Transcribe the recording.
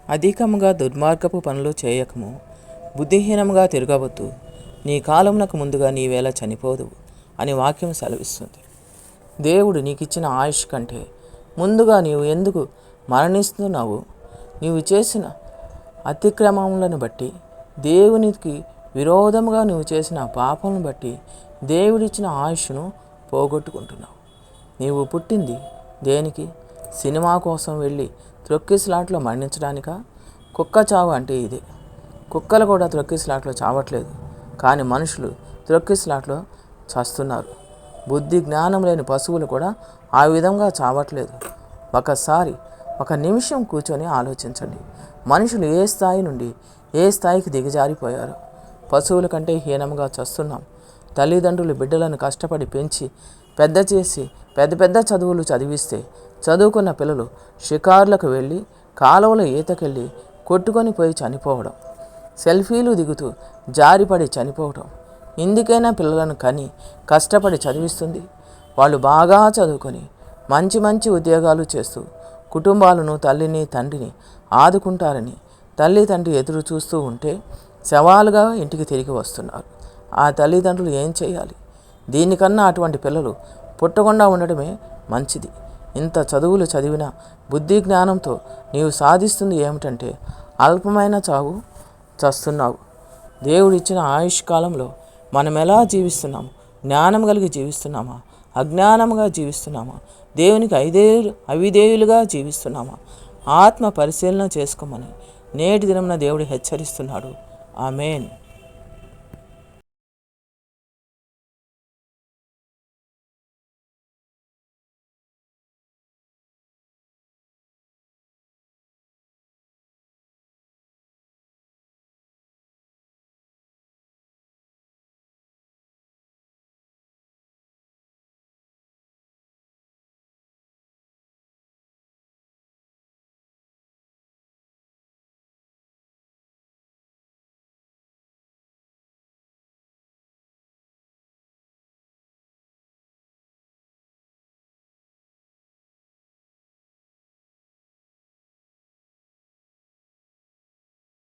అధికముగా దుర్మార్గపు పనులు చేయకము, బుద్ధిహీనముగా తిరగవద్దు. నీ కాలమునకు ముందుగా నీవేళ చనిపోదువు అని వాక్యం సెలవిస్తుంది. దేవుడు నీకిచ్చిన ఆయుష్ కంటే ముందుగా నీవు ఎందుకు మరణిస్తున్నావు? నీవు చేసిన అతిక్రమములను బట్టి, దేవునికి విరోధముగా నువ్వు చేసిన పాపములను బట్టి దేవుడిచ్చిన ఆయుష్ను పోగొట్టుకుంటున్నావు. నీవు పుట్టింది దేనికి? సినిమా కోసం వెళ్ళి త్రొక్కిసలాట్లో మరణించడానికా? కుక్క చావు అంటే ఇదే. కుక్కలు కూడా త్రొక్కిసలాట్లో చావట్లేదు, కానీ మనుషులు త్రొక్కిసలాట్లో చస్తున్నారు. బుద్ధి జ్ఞానం లేని పశువులు కూడా ఆ విధంగా చావట్లేదు. ఒక నిమిషం కూర్చొని ఆలోచించండి. మనుషులు ఏ స్థాయి నుండి ఏ స్థాయికి దిగజారిపోయారో. పశువుల కంటే హీనంగా చస్తున్నాం. తల్లిదండ్రులు బిడ్డలను కష్టపడి పెంచి పెద్ద చేసి పెద్ద చదువులు చదివిస్తే చదువుకున్న పిల్లలు షికారులకు వెళ్ళి కాలువలో ఈతకెళ్ళి కొట్టుకొని పోయి చనిపోవడం, సెల్ఫీలు దిగుతూ జారిపడి చనిపోవడం. ఇందుకైనా పిల్లలను కని కష్టపడి చదివిస్తుంది. వాళ్ళు బాగా చదువుకొని మంచి ఉద్యోగాలు చేస్తూ కుటుంబాలను, తల్లిని తండ్రిని ఆదుకుంటారని తల్లి తండ్రి ఎదురు చూస్తూ ఉంటే శవాలుగా ఇంటికి తిరిగి వస్తున్నారు. ఆ తల్లిదండ్రులు ఏం చేయాలి? దీనికన్నా అటువంటి పిల్లలు పుట్టకుండా ఉండడమే మంచిది. ఇంత చదువులు చదివిన బుద్ధి జ్ఞానంతో నీవు సాధిస్తుంది ఏమిటంటే అల్పమైన చావు చస్తున్నావు. దేవుడిచ్చిన ఆయుష్ కాలంలో మనం ఎలా జీవిస్తున్నాము? జ్ఞానం కలిగి జీవిస్తున్నామా? అజ్ఞానంగా జీవిస్తున్నామా? దేవునికి అవిధేయులుగా జీవిస్తున్నామా? ఆత్మ పరిశీలన చేసుకోమని నేటి దినమున దేవుడు హెచ్చరిస్తున్నాడు. ఆమేన్.